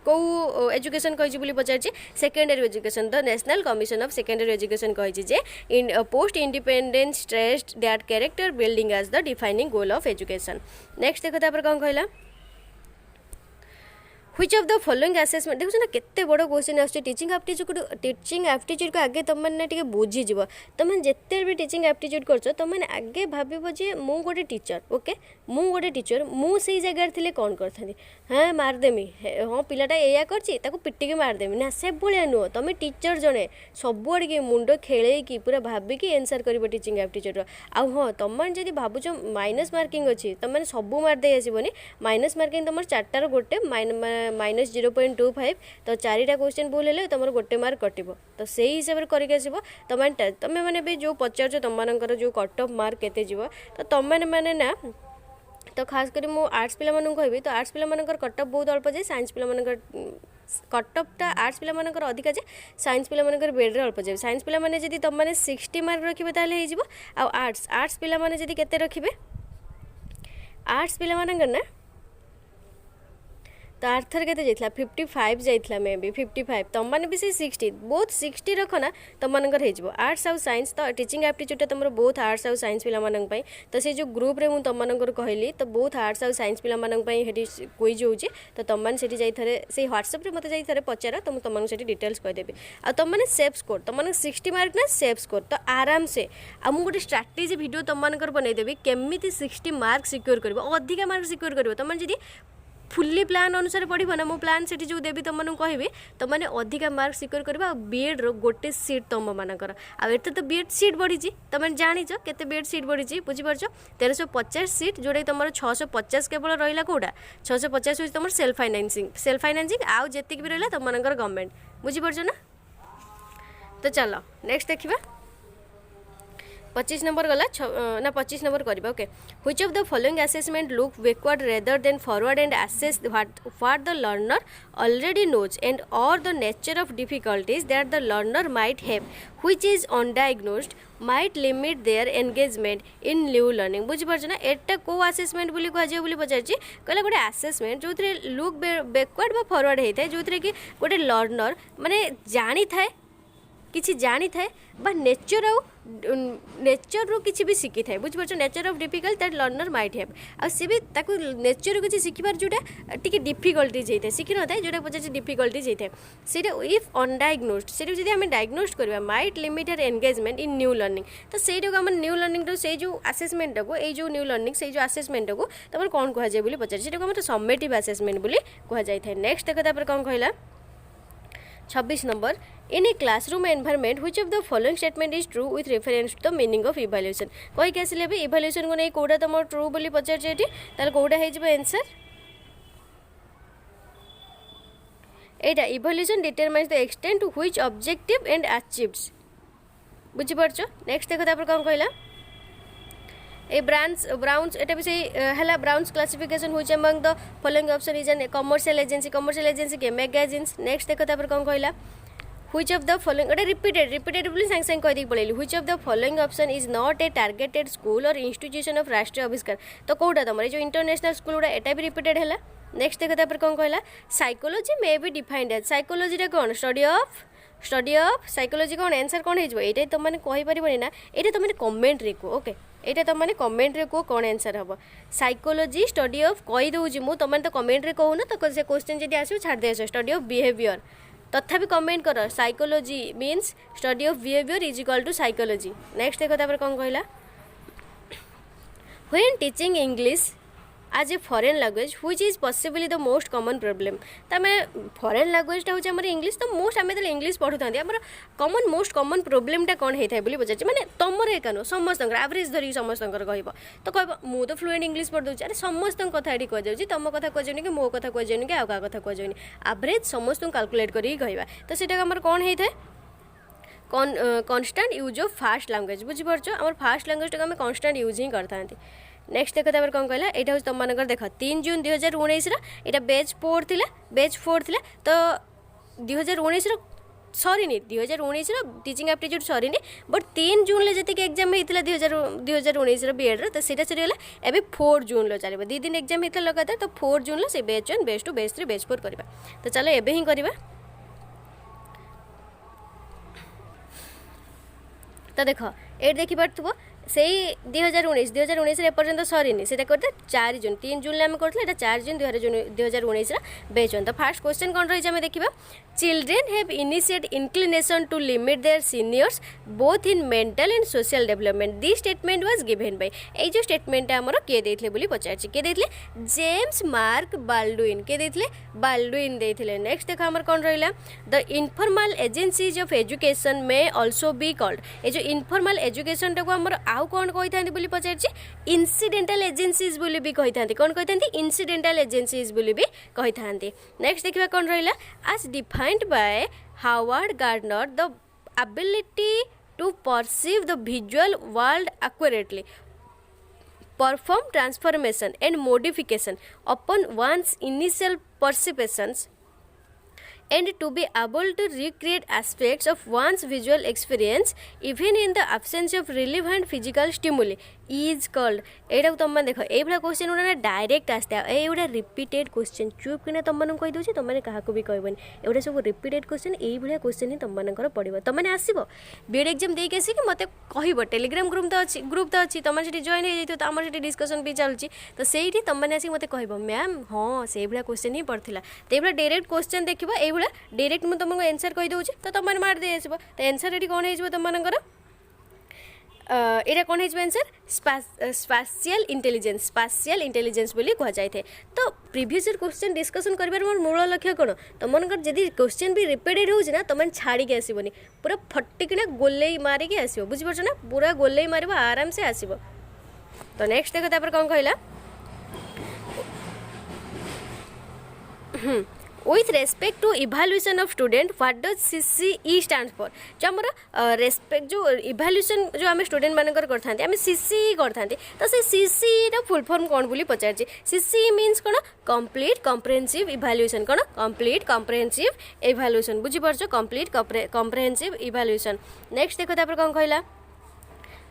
को एजुकेशन कहि बोली पचारछि secondary education the national commission of secondary education कहि जे in post independent stressed that character building as the defining goal of education next देखो तापर कोन कहला which of the following assessment देखो ना केते बड़ क्वेश्चन आछे टीचिंग एप्टीट्यूड को आगे तुम मैंने टिके बुझी जीव तुम जिते भी टीचिंग एप्टीट्यूड करछ तुम मैंने आगे भाबिबो जे मु गोटे टीचर ओके मु गोटे टीचर मु सेई जगह थिले कोन करथानी हाँ मारदेमी हाँ पिलाटा एया करछि ताको पिटिके मारदेमी ना से भलिया नुह तुम टीचर जणे सब आड़े मुंड खेलेकी पूरा भाबिकी आंसर करिवो टीचिंग एप्टीट्यूड आ हाँ तुम मैंने जदि भाबुछ माइनस मार्किंग अछि तुम मैंने सब मारदे आसीबनी माइनस मार्किंग तुम चारटार गोटे -0.25 तो 4टा क्वेश्चन भूल है तुम गोटे मार्क कटो तो से हिसाब से करके आसब तुम मैंने भी जो पचार तुम मानकर जो कट ऑफ मार्क केते जीव तो तुम मैंने ना तो खास कर मु आर्ट्स पिला मानन कहबी तो आर्ट्स पिला मानकर कट ऑफ बहुत अल्प जाए साइंस पिला मानकर कट ऑफटा आर्ट्स पिला मानकर अधिक जाए साइंस पिला मानकर बेड रे अल्प जाए साइंस पिला माने जदी तुम माने 60 मार्क रखिबे ताले हे जीवो आ आर्ट्स पिला माने जदी केते रखिबे आर्ट्स पिला मानकर ना तो आर्थर के जाइए 55 जाइए मे बी 55 तुम मैंने भी 60 बहुत 60 रखना तुम मानकर हो आर्ट्स आउ साइंस तो टीचिंग एप्टीट्यूड तुम बहुत आर्ट्स आउ साइंस पिला तो से जो ग्रुप रे तुम मानकर कहली तो बहुत आर्ट्स आउ साइंस पिला क्विज होची तो तुम मैंने से व्हाट्सएप मत जाइए पचार तो तुम से डिटेल्स कहीदेवी आ तुम मैंने सेफ स्कोर तुम मैंने 60 मार्क ना सेफ स्कोर तो आराम से मुझे गोटे स्ट्राटेजी वीडियो तुम मानकर बनईदेवी केमी 60 मार्क सिक्योर कर अधिका मार्क सिक्योर कर तुम जी फुल्ली प्लान अनुसार पढ़ ना मो प्लान से जो देवी तुम कहि तुम मैंने अधिका मार्क सिक्योर कर बीएड रो गोटे सीट तुम मानकर आते तो बीएड सीट बढ़ी तुम जाच के बीएड सीट बढ़ी बुझीपार 1350 सीट जोटा तुम 650 केवल रहा कौटा 650 हूँ तुम सेल्फ फाइनान्सिंग आउ जी भी रहा तुम मानकर गवर्नमेंट बुझीपार ना तो चलो नेक्स्ट देखा 25 नंबर गला ना 25 नंबर करवा okay which of the following assessment look backward rather than forward and assess what the learner already knows and और the nature of difficulties that the learner might have which is undiagnosed might limit their engagement in new learning बुझीपार ना एटा को असेसमेंट बोली कह बोली पचारछि कहला गोटे असेसमेंट जो लुक बैकवर्ड बा फॉरवर्ड होता है जो कि गोटे लर्नर माने जानी थाए किछि जानी थाए बा नेचर आउ नेचर रू किसी भी शिखी थाए बुझीपार nature of difficult that learner might have आ सी भी ताकू नेचर किसी शिखिबार जोटा टिके डिफिकल्टीज होता है शिखी न था जोटा पचार डिफिकल्टीज होता है सीटा इफ अनडायग्नोस्ड से जब आम डायग्नोस्ट करवा might limit her engagement in new learning तो सहीटा आम न्यू लर्निंग से जो आसेसमेंट को ये न्यू लर्निंग से जो आसेसमेंट को तुम कौन कहुए पचार आम समेटिव आसेसमेंट बोली कहुए नेक्स्ट देखा कौन कहला 26 number in a classroom environment which of the following statement is true with reference to the meaning of evaluation कहीकि आसिले भी इवैल्यूएशन को नहीं कोडा तुम ट्रू बोली पचार एटी ताले कोडा हे जिवो आंसर एटा evaluation determines the extent to which objective and achieved बुझी परछो नेक्स्ट देखो तापर कोन कहला ए ब्राउन्स एटा भी सही हला Brown's classification which among the following option is an commercial agency के मैगजीन्स नेक्स्ट देखो तापर कोन कहला व्हिच ऑफ द फॉलोइंग एटा रिपीटेड बोली संग संग कह दी पड़ेली which of the following option is not a targeted school और इंस्टीट्यूशन ऑफ राष्ट्रीय आविष्कार तो कोटा तुम जो इंटरनेशनल स्कूल गुड़ा एटा भी रिपीटेड है नेक्स्ट देखो तापर कौन कहला psychology may be defined as psychology कौन स्टडी ऑफ साइकोलॉजी कौन आंसर कौन हो तुम मैंने कहीपर ना ये तुम कमेंट्री को ओके ये तुम मैंने कमेंट्री को कौन आंसर हम साइकोलॉजी स्टडी ऑफ कही दूसरी मुझे तुम तो कमेंट्री कहून तो से क्वेश्चन जब आस छाड़ दे स्टडी ऑफ बिहेवियर तथापि कमेंट कर psychology means study of behaviour is equal to psychology next देखो तापर कौन कहला when teaching English as a foreign language which is possibly the most common problem तो आम फॉरेन लैंग्वेजटा हूँ आम इंग्लिश तो मोस्ट आम जो इंग्लिश पढ़ु था आम कॉमन मोस्ट कॉमन प्रॉब्लमटा कौन होता है बोली पचार मैंने तुम एक नु समस्त एवरेज धरिक समस्त कह तो कह मु तो फ्लुएंट इंग्लिश पढ़ दूसरी अरे समस्त कथा ये कहुच्छी तुम कथा कहुनी कि मो कथा कहुनी कि आउ क्या कथा कहुनी एवरेज समस्त कैलकुलेट करके कहवा तो सीटा आम कौन होता है कॉन्स्टाट यूज ऑफ फास्ट लैंग्वेज बुझीपार आम फास्ट लैंग्वेज आम कॉन्स्टाट यूज ही करता नेक्स्ट देखो तापर कौन कहला यहाँ हूँ तुम मानकर देख 3 जून 2019 यहाँ बैच 4 थी तो 2019 सरीनी 2019 टीचिंग एप्टीट्यूड सरीनी बट 3 जून में जी एग्जाम होता 2019 बीएड तो सीटा सरीगला एवं 4 जून चलो 2 दिन एग्जाम होता लगातार तो 4 जून से बैच 1 बैच 2 बैच 3 बैच 4 करवा तो चलो एवं ही करवा तो देख ये देखिपो से 2019 एपर्यंत सरीनी से करते 4 जून 3 जून आम करते 4 जून 2019 बेच तो फास्ट क्वेश्चन कौन रही देखा children have initiate inclination to limit their seniors both in mental and social development this statement was given by a जो स्टेटमेंट आमर किए देथिले बोली पचारछि किए देथिले जेम्स मार्क बाल्डुइन किए देथिले बाल्डुइन देथिले नेक्स्ट देखा हमर कौन रहिला the informal agencies of education में आल्सो बी कॉल्ड ए जो इनफॉर्मल एजुकेशन टाको हमर आउ कौन कही बोली पचारछि इनसिडेंटल एजेंसीज बोली भी कही कौन कही इनसिडेंटल एजेंसीज बोली भी कही नेक्स्ट देखा कौन रहिला as defined by Howard Gardner the ability to perceive the visual world accurately perform transformation and modification upon one's initial perceptions and to be able to recreate aspects of one's visual experience even in the absence of relevant physical stimuli is called एटा तुम देख ये क्वेश्चन गुड़ा डायरेक्ट आसता है ये रिपीटेड क्वेश्चन चुप कि तुम कही दूसरी तुमने क्या भी कहबनी एगुड़ा सब रिपीटेड क्वेश्चन ये क्वेश्चन ही तुम पड़ो तुमने आसो बीएड एग्जाम देके आसिक मत कह टेलीग्राम ग्रुप तो अच्छी तुम से जॉइन हो जाइए तो आम से डिस्कसन भी चलती तो सही तुमने आसिक मत कह मैम हाँ से क्वेश्चन ही पड़ता तो ये डायरेक्ट क्वेश्चन देखा ये डायरेक्ट मुझे तुमको आंसर कही दूसरी तो तुम मार दे आसो तो आंसर ये कौन हो तुम यहाँ कौन हो आंसर स्पाशियल इंटेलिजेंस बोली कह जाए तो प्रीवियस क्वेश्चन डिस्कसन कर मूल लक्ष्य कौन तुम जब क्वेश्चन भी रिपीटेड हो तुम छाड़ी आसबनी पूरा फटिकना गोले मारिकी आसो बुझीपार ना पूरा गोले मार आराम से आसो तो नेक्स्ट देखो तापर कौन कहला with respect to evaluation of student what does CCE stands for जो आमर रेस्पेक्ट जो इभाल्यूएशन जो आम स्टूडेंट मानकर करते आम CCE करते तो से CCE रा फुल फॉर्म कौन बोली पचार CCE मीन्स कौन कंप्लीट कम्प्रेहेंसिव इभाल्यूएशन कौन complete comprehensive इभाल्यूएशन बुझीपार complete comprehensive इभाल्यूएशन next देखो तापर कौन कहला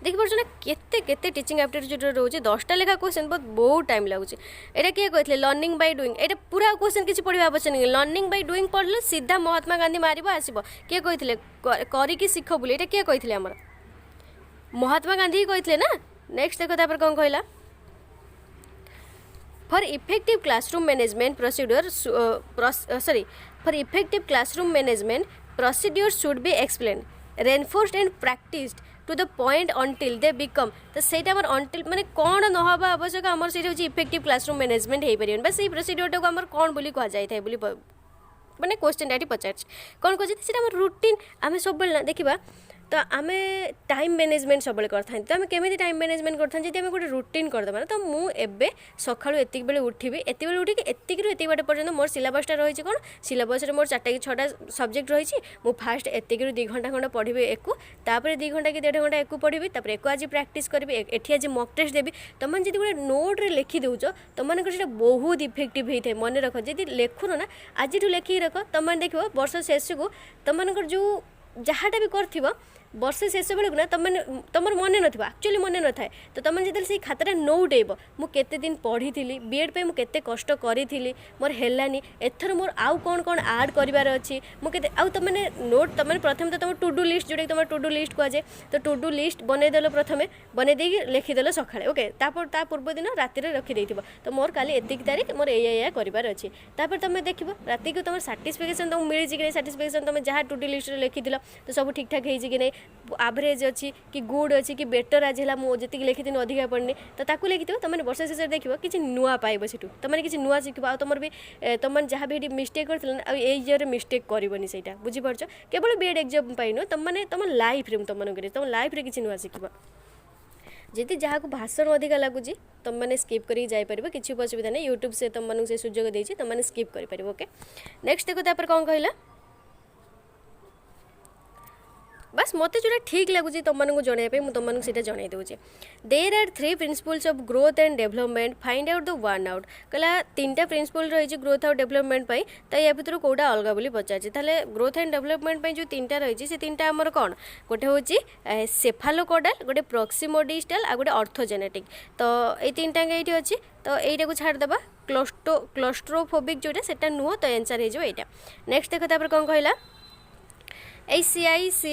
देखिए ना केते केते टीचिंग एप्टीट्यूड रोचे 10टा लेखा क्वेश्चन बहुत टाइम लगुच एटा किए कहते लर्निंग बाय डूइंग एटा पूरा क्वेश्चन किसी पढ़ा आवश्यक नहीं लर्निंग बाय डूइंग पढ़ले सीधा महात्मा गांधी मारिबो आसीबो किए कहते करिकी शिख बोली एटा किए कहते आमर महात्मा गांधी कहते ना। नेक्स्ट देखो तापर कौन कहला, for effective classroom management procedure for effective classroom management procedure should be explain reinforced and practised to the point until they become. तो सहीटा आम अंटिल माने कौन नहबा आवश्यक आमर से इफेक्टिव क्लासरूम मैनेजमेंट हो पारे बस प्रोसीड्योर टाक आम कौन बोली कह जाए माने क्वेश्चन ये पचार कौन कहे रुटीन आम सब देखा। तो आम टाइम मैनेजमेंट सब करते तो आम केमी टाइम मैनेजमेंट करते जब गोटे रुटीन करदे तो मुझे सका एतिक बेले उठिबी एतिक बेले उठिक एतिक एतिक बाटे पर्यंत मोर सिलेबसटा रही कौन सिलेबस मोर 4टा कि 6टा सब्जेक्ट रही मु फास्ट एतिक 2 घंटा खंड पढ़ी एक 2 घंटा कि 1.5 घंटा एक पढ़ी एक आज प्रैक्टिस करी एठी आज मॉक टेस्ट देवी तुम जी गोटे नोट्रे लिखि दौच तुमको बहुत इफेक्टिव होता है मन रख जी लिखुन ना आज लिखिक रख तुम देख वर्ष शेष को तुम जो जहाँटा भी कर वर्ष शेष बेलू ना तुम मन ना एक्चुअली मन न था तो तुम जो से खाताटा न उठेब मुझे दिन पढ़ी बीएड पे मुझे कष्ट करी मोर हेलानी एथर मोर आउ कौन कौन आड करार अच्छी मुझे आउ तुमने नोट तुमने प्रथम तो तुम टू डू लिस्ट जोटा तुम टू डू लिस्ट कहुए तो टू डू लिस्ट बनईदेल प्रथम बनईदे लिखिदेल सका ओके ता पूर्व दिन राति रखिदे तो मोर काली एतिक तारीख मोर या करार अच्छी तुम देख राति को तुम साटिस्फिकेसन तुमको मिली कि नहीं साटिस्फिकेसन तुम जहाँ टू डू लिस्ट लिखी तो सब ठीक ठाक हो कि नहीं एवरेज अच्छी कि गुड अच्छी कि बेटर आज है मुझे जी लिखी अधिका पढ़नी तो ताकू लिखि तुमने वर्ष शेष देख कि नुआ पाइब से तुमने किसी नुआ शिख तुम भी तुम जहाँ भी मिस्टेक कर मिस्टेक करनी से बुझीपार केवल बीएड एग्जाम नुह तुमने तुम लाइफ तुम लाइफ रे किसी नुआ शिख जी जहाँ को भाषण अधिका लगुच तुमने स्किप कर जापर किसी असुविधा नहीं यूट्यूब से तुमको से सुजोग देती तुमने स्किप कर ओके। नेक्स्ट देखो कौन कहला बस मत जो ठीक लगुच तुमको जनवाई मुझे तुमको सीटा जन दूसरी there are 3 principles of growth and development find out the one out कहला 3टा प्रिंसिपल रही ग्रोथ और डेवलपमेंट तो या भितर कौटा अलग बोली पचार ताले ग्रोथ एंड डेवलपमेंट जो 3टा रही से 3टा आमर कौन गोटे हूँ सेफालोकोडाल गोटे प्रॉक्सिमोडिस्टल आ गोटे ऑर्थोजेनेटिक तो ये 3टा ये अच्छी तो यहीटा को छाड़देबा क्लस्ट्रोफोबिक जोटा सेटा नुह तो आंसर हो। नेक्स्ट देखो कौन कहला CISE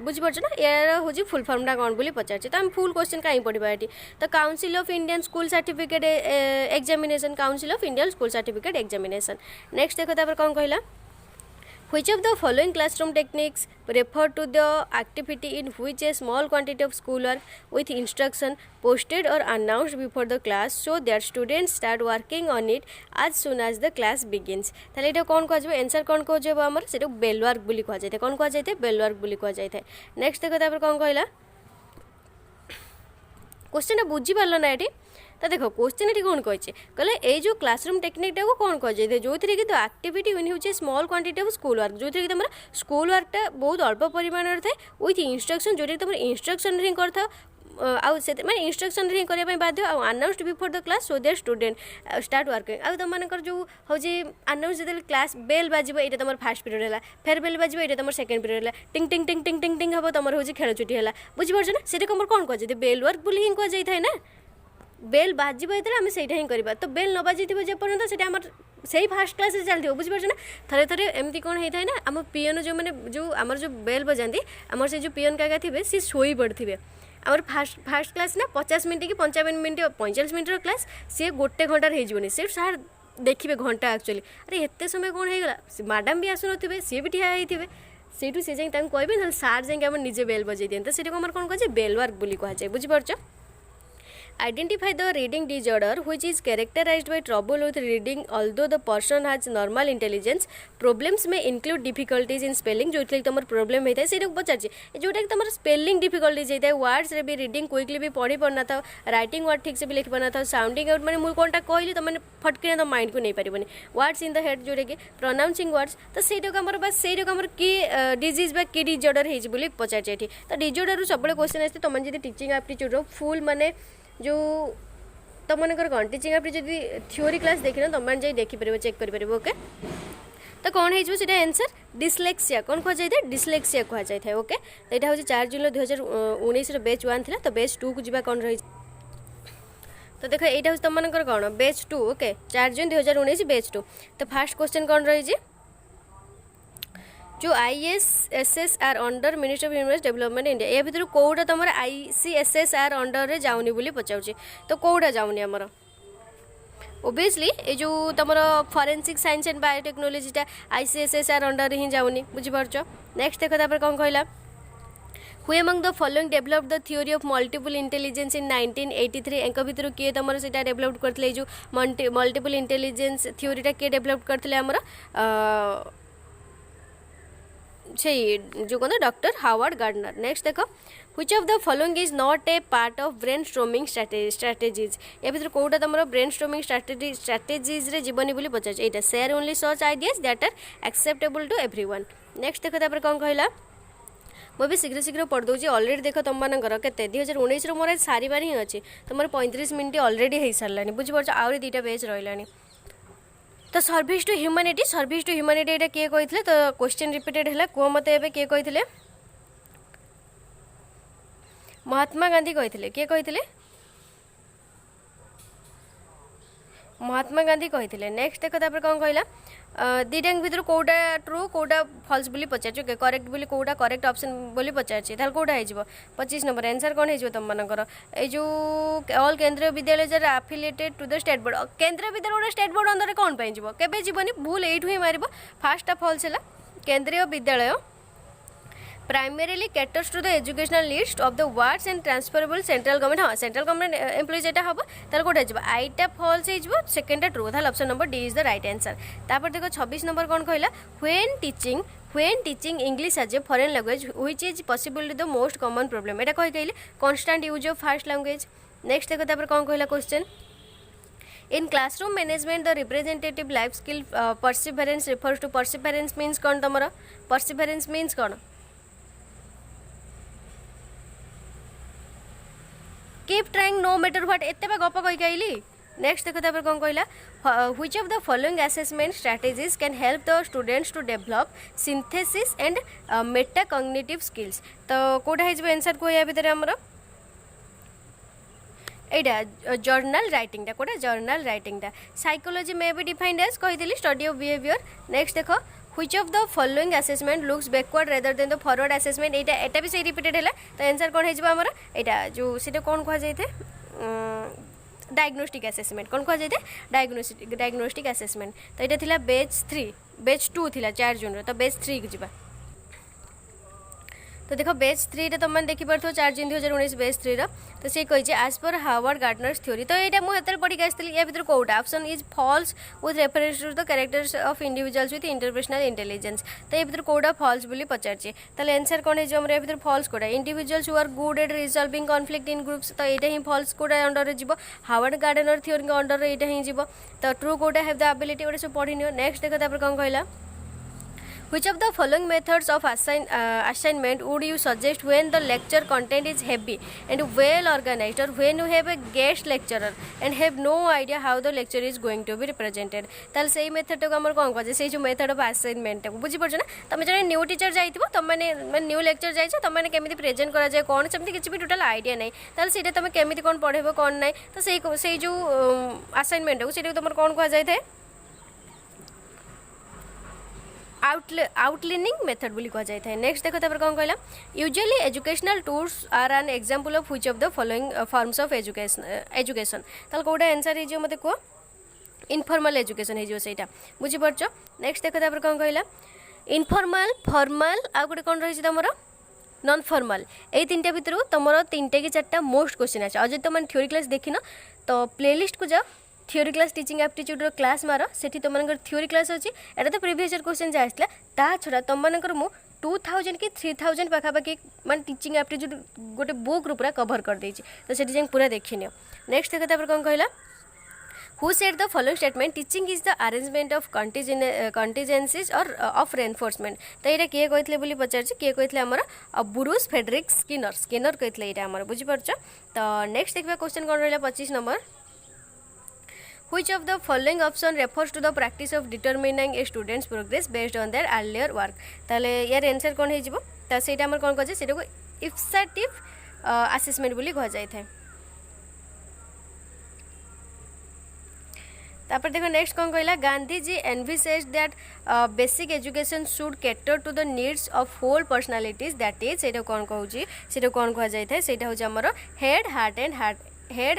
बुझीपार ना यार हूँ फुल फर्मटा कौन बोली पचार तो आम फुल क्वेश्चन कहीं पढ़ा ये तो council of Indian school certificate examination council of Indian school certificate examination. Next देखो कौन कहला Which of the following classroom techniques refer to the activity in which a small quantity of schoolwork with instruction posted or announced before the class so that students start working on it as soon as the class begins। ताले एटा कौन कह आंसर कौन कह आमर से बेल वर्क बोली कह जाए कौन कह जाए बेल वर्क बोली कह जाए। नेक्स्ट देखो कौन कहला क्वेश्चन बुझी पार्ल ना ये तो देखो क्वेश्चन ये कौन कहले ये जो क्लासरूम टेक्निकटा को कौन कह जाए जो थी कि तो एक्टिविटी वन हूँ small quantity of school work जो थी कि तुम स्कूल वर्कटा बहुत अल्प परिमाण थाए विथ इंस्ट्रक्शन जो तुम इंस्ट्रक्शन ही कर मैं इंस्ट्रक्शन ही करने बाध्य announced before the class so that student start working आ तुम जो हूँ आनाउंस जो क्लास बेल बाजिब ये तुम फास्ट पीरियड है फेर बेल बाजिब ये तुम सेकेंड पीरियड है टिंग टिंग टिंग टिंग टिंग टिंग हम तुम हूँ खेल छुट्टी है बुझीपार ना से कौन कह जाए बेल वर्क बोली ही कह जाए ना बेल बाजिब जो आम से ही करवा तो बेल न बाजी जेपर्यंत से से फास्ट क्लास चलती बुझीपार ना थे थे एमती कौन होता है ना आम पीएन जो मैंने जो आमर जो बेल बजाती आमर से जो पीएन काका थे सी शोई पड़े आमर फास्ट क्लास ना 50 मिनट कि 55 मिनट 45 मिनट क्लास सी गोटे घंटार हो सार देखिए घंटा एक्चुअली अरे एत समय कौन होगा मैडम भी आसु थे सी भी ठिया होते से जाए कहे सार जाए निजे बेल बजे दिए से आम कौन कहे बेल वर्क बोली कहुए बुझीपार। Identify the reading disorder which is characterized by trouble with reading although the person has normal intelligence. Problems may include difficulties in spelling जो तुम प्रोब्लेम होता है से पचार जोटा कि तुम स्पेलिंग डिफिकल्टीज होता है वर्ड्स रे भी रीडिंग क्विकली भी पढ़ी पारना था राइटिंग वर्ड ठीक से भी लिखि पारना था साउंडिंग आउट मैंने मुझे कौनटा कहली तुमने फटकिना तुम माइंड को नहीं पारबनी वर्ड्स इन द हेड जोटा कि प्रोनाउंसिंग वर्ड्स तो सहीटा आमर बस सहीटा आमर कि डिजीज बा कि डिजॉर्डर होगी पचार ये तो डिजॉर्डर सब क्वेश्चन आसते तुम जी टीचिंग एप्टीट्यूड फुल माने जो तुम मनकर कौन टीचिंग एप्टीट्यूड थ्योरी क्लास देखना तुम जाए देखिपर चेक कर ओके तो कौन हो आंसर डिस्लेक्सिया कौन कह जाए डिस्लेक्सिया कह जाए ओके तो यहाँ हूँ 4 जुलाई 2019 बैच 1 था तो बैच 2 को जी कौन रही तो देख यहाँ हूँ तुम मनकर कौन बैच 2 ओके 4 जून 2019 बैच 2 तो फास्ट क्वेश्चन कौन रही जो ICSR are under ministry of human development India या भितर कौटा तुम ICSR आर अंडर रे जाऊनी बोली पचाऊँ तो कौटा जाऊनी आमर ओबियसली ये जो तुम फॉरेंसिक साइंस एंड बायोटेक्नोलॉजीटा ICSR अंडर ही जाऊनी बुझीपार। नेक्स्ट देख तापर कौन कहला who among the following develop the theory of multiple intelligence in 1983 एंक भितर किए तुम से डेवलप करते जो मल्टीपल इंटेलिजेंस थ्योरीटा किए डेवलप करते आमर से जो कहते डॉक्टर हावर्ड गार्डनर। नेक्स्ट देख which of the following is not a part of brainstorming strategies या भितर कौटा तुम ब्रेन स्ट्रोमिंग स्ट्राटेजीज रे जीवनी बोली पचार यहाँ share only such ideas that are acceptable to everyone. Next देख तापर कौन कहला मुझे शीघ्र शीघ्र पढ़ दूसरी अलरेडी देख तुम मानकर के 2019 मोर सारिबार ही अच्छी तुम 35 मिनट अलरेडी हो सारा बुझीपार आहरी 2टा पेज रहा। तो सर्विस टू ह्यूमैनिटी ये किए कही तो क्वेश्चन रिपीटेड है कह मत ए किए कही महात्मा गांधी कही किए कही महात्मा गांधी कही। नेक्स्ट देख तापर कौन कहला दीटा भितर कौटा ट्रू कौटा फल्स बोली पचार करेक्ट बोली कौटा करेक्ट ऑप्शन बोली पचार कौटा हो 25 नंबर आंसर कौन हो तुम मानकर जो all Kendriya Vidyalaya are affiliated to the state board Kendriya Vidyalaya state board अंदर कौन पाई जीव केबे जीवनी भूल एठू ही मारिबो फास्ट फल्स है Kendriya Vidyalaya primarily caters to the educational list of the wards and transferable central government हाँ सेंट्रल गवर्नमेंट एम्प्लॉइज एटा हम तार कौटा हो आईटा फल्स हो सेकेंडा ट्रू ताल option number D is the right answer. तापर देखो 26 नंबर कौन कहला when teaching English as a foreign language which is possible the most common problem एटा कही कहले constant use of fast language. Next देखो तापर कौन कहला question in classroom management the representative life skill perseverance refers to perseverance means कौन तुम परसिवरेंस मीन्स कौन keep trying no matter what एते गप कही कहली। नेक्स्ट देखो तापर कौन कहला which of the following assessment strategies can help the students to develop synthesis and metacognitive skills तो कौटा हो आंसर को या भितर हमर एटा जर्नल राइटिंगटा कौटा जर्नल राइटिंगटा psychology may be defined as कही स्टडी ऑफ बिहेवियर। नेक्स्ट देखो which of the following assessment looks backward rather then the forward assessment एटा भी सही रिपीटेड है तो आंसर कौन हो आमर एटा जो सीटा कौन कह जाए डायग्नोस्टिक असेसमेंट कौन कह जाए डायग्नोस्टिक असेसमेंट तो यहाँ थिला बेच 2 थिला 4 जून तो बेच 3 को जावा तो देखो बेच 3 तुम मैंने देखिपार 4 जून 2019 बेच 3 तो सी कही आज पर हावर्ड गार्डनर्स थ्योरी तो यहाँ मुझे पढ़ी आसती या भितर कौटा option is false with reference to the characters of individuals with interpersonal intelligence तो ये भितर कौटा फॉल्स बोली पचार आंसर कौन हो भितर फॉल्स कौटा individuals who are good at resolving conflict in groups तो यहाँ ही फॉल्स कौटा अंडर जीव हावर्ड गार्डनर थ्योरी अंडर यहाँ ही जीव तो ट्रू कौटा हैव द एबिलिटी गोटे सब पढ़ी नियो। नेक्स्ट देखो तापर कौन कहला Which of the following methods of assignment would you suggest when the lecture content is heavy and well organized, or when you have a guest lecturer and have no idea how the lecture is going to be represented? ताल सही मेथड को हमर कोन कहजे से जो मेथड ऑफ असाइनमेंट को बुझी पड़छ ना तमे जने न्यू टीचर जाइतिबो तमे माने न्यू लेक्चर जाइछ तमे माने केमिति प्रेजेंट करा जाय कोन सेमति किछि भी टोटल आइडिया नै ताल सेटा तमे केमिति कोन पढेबो कोन नै तो सेई जो असाइनमेंट को सेटा तमर कोन कह जाय थे आउटलाइनिंग मेथड बोली कह जाए। नेक्स्ट देखो तापर कौन कहला usually educational tours are an example of which of the following forms of education ताल कोडा आंसर हे जो मते को इनफॉर्मल एजुकेशन हे जो सेटा बुझी परछ। नेक्स्ट देखो तापर कौन कहला इनफॉर्मल फॉर्मल आ गोटे कौन रही तुम नॉन फॉर्मल ये 3टा भितर तुम 3टा कि 4टा मोस्ट क्वेश्चन अच्छे आज तुम थ्योरी क्लास देखिन तो प्लेलिस्ट को जाओ theory class teaching aptitude class मार से तुम थ्योरी क्लास अच्छी एटा तो प्रीवियस ईयर क्वेश्चन जहाँ आसला ता छड़ा तुम मु 2000 कि 3000 पाखापाखि मान टीचिंग एप्टीट्यूड गोटे बुक रू पूरा कवर कर देछि तो सेठी जाई पूरा देखि नियो। नेक्स्ट देखो तापर कोन कहला who said the following statement teaching is the arrangement of contingencies और ऑफ रेनफोर्समेंट तो ये किए कहते बोली पचार किए कहते आमर ब्रूस फ्रेडरिक स्किनर कहते यहाँ आमर बुझीपार। तो नेक्स्ट देखा क्वेश्चन कौन रहा 25 number Which of the following option refers to the practice of determining a student's progress based on their earlier work? ताले यार आंसर कौन है तो सेटा हमर कौन कहे सेटा को इफेक्टिव असेसमेंट बोली कह जाय थाए। तापर देखो नेक्स्ट कौन कहला Gandhi ji envisages that basic education should cater to the needs of whole personalities that is सेटा कौन कहूँ सेटा कौन कह जाए सेटा हूँ आमर हेड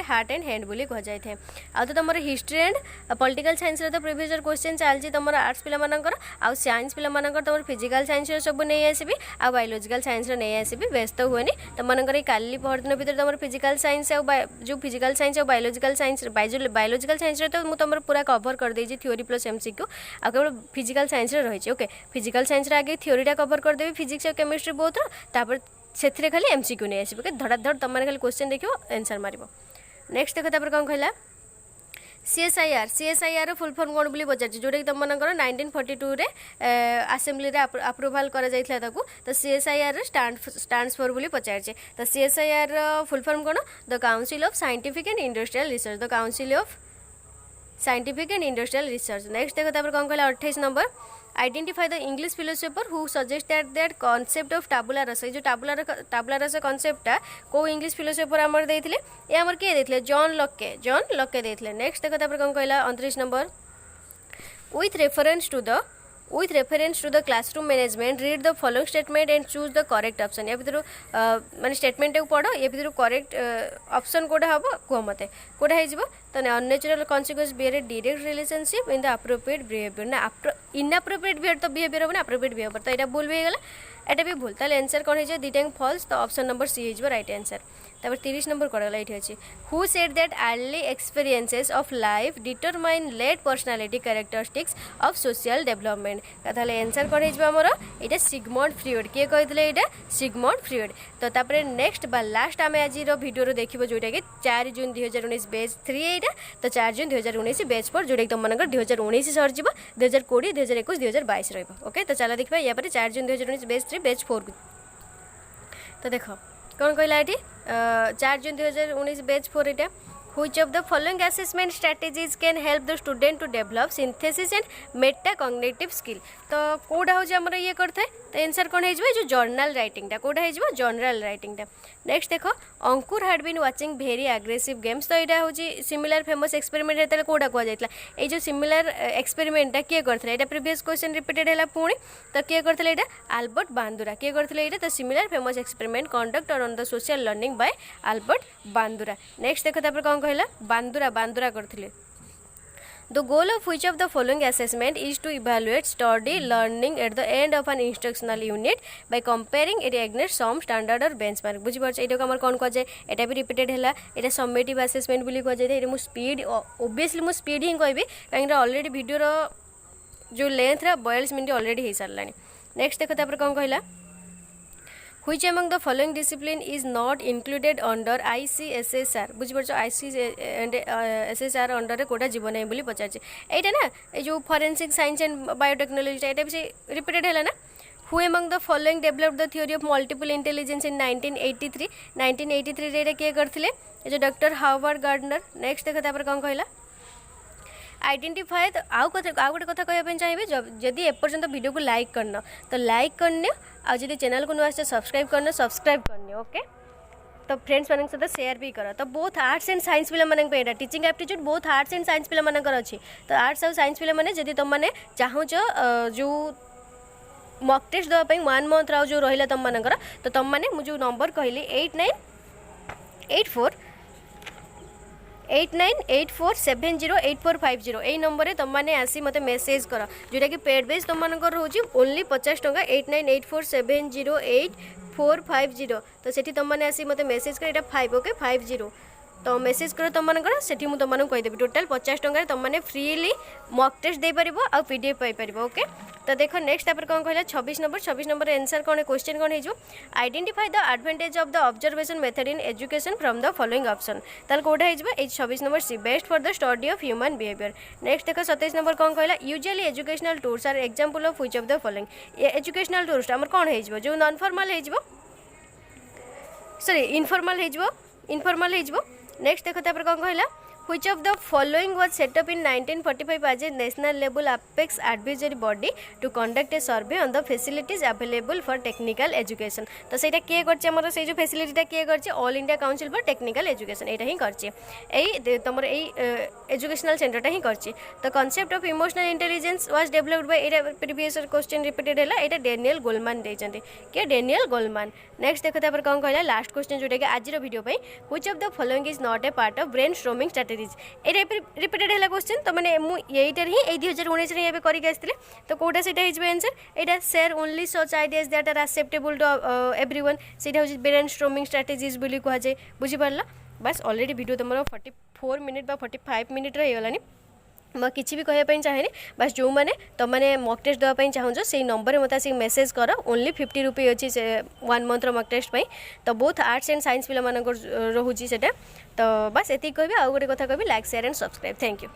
हार्ट एंड हैंड बोली कह जाए आ तो तुम हिस्ट्री एंड पॉलिटिकल साइंस तो प्रीवियस ईयर क्वेश्चन चलती तुम आर्ट्स पिलामानकर आउ साइंस पिलामानकर तुम फिजिकल साइंस सब नहीं आसबि आ बायोलॉजिकल साइंस नहीं आसबि व्यस्त हुएनि तुमकर काली परदिन भितर तुम फिजिकल साइंस जो फिजिकल साइंस और बायोलॉजिकल साइंस बायोलॉजिकल साइंस तो मुझे तुम पूरा कवर कर देछि थ्योरी प्लस एमसीक्यू आ केवल फिजिकल साइंस रही ओके फिजिकल साइंस आगे थ्योरीटा कवर करदेवी फिजिक्स और केमिस्ट्री बहुत तापर से खाली एमसीक्यू नहीं आसबे धड़ा धड़ तुम खाली क्वेश्चन देखो आंसर मार नेक्स्ट देखो तापर कौन कहला सीएसआईआर फुल फॉर्म कौन बोली पचार जोटा कि तुम 1942 रे आसेम्बली रे अप्रूवाल करा जाइथिला ताकू तो सीएसआईआर स्टैंड्स फॉर बोली पचार तो सीएसआईआर फुल फॉर्म कौन the council of scientific and industrial research the council of scientific and industrial research next देखो तापर कौन कहला 28 number identify the English philosopher who suggest that concept of tabula rasa जो टाबुला रसा कॉन्सेप्टा को इंग्लिश फिलोसोफर आमर देथिले ए आमर के देथिले जॉन लके देथिले नेक्स्ट देखो तापर कौन कहला 29 number with reference to the classroom management read the following statement and choose the correct option या भितर माने स्टेटमेंट को पढ़ो ये भितर करेक्ट ऑप्शन कोडा हबो को मते कोडा हे जिवो तने unnatural consequence behaviour direct relationship in the appropriate behaviour ना इनअप्रोप्रिएट बिहेवियर तो बिहेवियर हो ना अप्रोप्रिएट बिहेवियर तो एटा भूल भी गेला एटा भी भूल ताले आंसर कोन हे जे दिटेंग फॉल्स तो ऑप्शन नंबर सी हे जिवो राइट आंसर तापर 30 नंबर कोडला इठी अछि who said that early experiences of life determine late personality characteristics of social development ताले आंसर कोन हे जिवो हमर एटा सिगमंड फ्रॉइड के कहितले एटा सिगमंड फ्रॉइड तो तापर नेक्स्ट बा लास्ट आमे आज रो वीडियो रो देखिबो जोटा कि 4 जून 2019 बैच 3 एटा तो 4 जून 2019 बैच 4 जोटा कि तुम मनकर 2019 सर जिवो 2020 2021 2022 रहइबो ओके तो चला देखबा या पर 4 जून 2019 बैच 3 बैच 4 तो देखो कौन कहला ये 4 जून 2019 batch 4 Etah which of the following assessment strategies can help the student to develop synthesis and metacognitive skill तो कोडा हो जे हमर ये करथे तो आंसर कोन हे जबो जो जर्नल राइटिंग टा कोडा हे जबो जर्नल राइटिंग टा नेक्स्ट देखो Ankur had been watching very aggressive games तो एटा हो जी सिमिलर फेमस एक्सपेरिमेंट हेतले कोडा को जाइतला ए जो सिमिलर एक्सपेरिमेंट टा के करथले एटा प्रीवियस क्वेश्चन रिपीटेड हैला पुणी तो के करथले एटा अल्बर्ट बांदुरा के करथले एटा तो similar famous experiment conduct on the social learning bye Albert Bandura next देखो तापर कोन कहला बांदुरा करथिले The goal of which of the following assessment is to evaluate study learning at the end of an instructional unit by comparing it against some standard or benchmark बुझी पाछ एटा हमर कोन को जे एटा भी रिपीटेड हैला एटा समेटिव असेसमेंट बोली को जे एटा मु स्पीड ऑब्वियसली मु स्पीड ही कहबी काहेकि ऑलरेडी वीडियो रो जो लेंथ रा 42 मिनिट ऑलरेडी हे सरलानी नेक्स्ट देखो तापर कोन कहला Which among the following discipline is not included under ICSSR बुझी पाछ ICSSR अंडर रे कोटा जीवन है बोली पचार एटा ना ए जो फोरेंसिक साइंस एंड बायोटेक्नोलॉजी एटा भी रिपीटेड हैला ना Who among the following developed the theory of multiple intelligence in 1983 रे के करथिले ए जो डॉक्टर हार्वर्ड गार्डनर नेक्स्ट देखो तापर कोन कहला आइडेंटिफाई तो आउ गोटे कथा कहवाई चाहिए जदि एपर्यंत वीडियो को लाइक करना तो लाइक करने आ जब चैनल को नुआ सब्सक्राइब करना सब्सक्राइब करने ओके तो फ्रेंड्स मान सहित शेयर भी कर तो बहुत आर्ट्स एंड साइंस पे टीचिंग एप्टीट्यूड बहुत आर्ट्स एंड साइंस पे अच्छी तो आर्ट्स और साइंस पे जब तुमने चाहूच जो मॉक टेस्ट देवाई 1 मंथ रो जो रहा तुम मानकर तो तुमने मुझे नंबर कहली 8984708450 यही नंबर में तुमने आसी मत मेसेज कर जोटा कि पेड बेस तुम रोज ओनली 50 टका 8984708450 तो सेठी तुमने आसी मत मेसेज कर 5 ओके 50 तो मेसेज कर तुम सेठी मु तुमको कहीदेवी टोटाल 50 टकर तुमने फ्रीली मॉक टेस्ट दे पार आ पीडीएफ पाइपर ओके तो देखो नेक्स्ट तापर कौन कहला 26 नंबर आंसर कौन क्वेश्चन कौन हो identify the advantage of the observation method in education from the following option ताल कोडा हो 26 number C best for the study of human behaviour next देखो 27 नंबर कौन कहला usually educational tours are example of which of the following educational tours हमर कौन हो जो नॉन फॉर्मल हो सॉरी इनफॉर्मल हो नेक्स्ट देखो तापर कौन कहला Which of the following was set up in 1945 as a national level apex advisory body to conduct a survey on the facilities available for technical education? तो ସେଇଟା କିଏ କରିଛି ଆମର ସେଇ ଯେଉଁ ଫେସିଲିଟିଟା କିଏ କରିଛି all India council for technical education ଏଇଟା ହିଁ କରିଛି ଏଇ ତମର ଏଇ ଏଜୁକେସନାଲ ସେଣ୍ଟରଟା ହିଁ କରିଛି ତ concept of emotional intelligence was developed Bai ଏଇଟା ପ୍ରିଭିୟସ୍ क्वेश्चन रिपीटेड है एटा डेनियल गोलमान देइचंती के डेनियल गोलमान नेक्स्ट देखो तापर कौन कहला लास्ट क्वेश्चन जोटा कि आज वीडियो पे which of the following is not a part of brain storming strategies Etah repeated है क्वेश्चन तो माने मु एइटर ही 2019 रे एबे करि आस्थिले तो कोटा सेटा हिजबे आंसर एटा share only such ideas that are acceptable to everyone सेटा हो ब्रेन स्ट्रोमिंग स्ट्रेटजीज बोली कहा जाय बुझी परला बस ऑलरेडी वीडियो तमरो 44 मिनिट बा 45 मिनिट रे होलानी मैं किसी भी कहवाई चाहे बस जो मैंने तुम मैंने मक टेस्ट देवाई चाहूँ से नंबर मत आसिक मेसेज कर ओनली 50 रुपी अच्छी 1 मंथ मक टेस्ट पर तो बोथ आर्ट्स एंड साइंस पिला रोचे तो बस ये कहबी आउ गोटे कथा कहबी like share and subscribe thank you.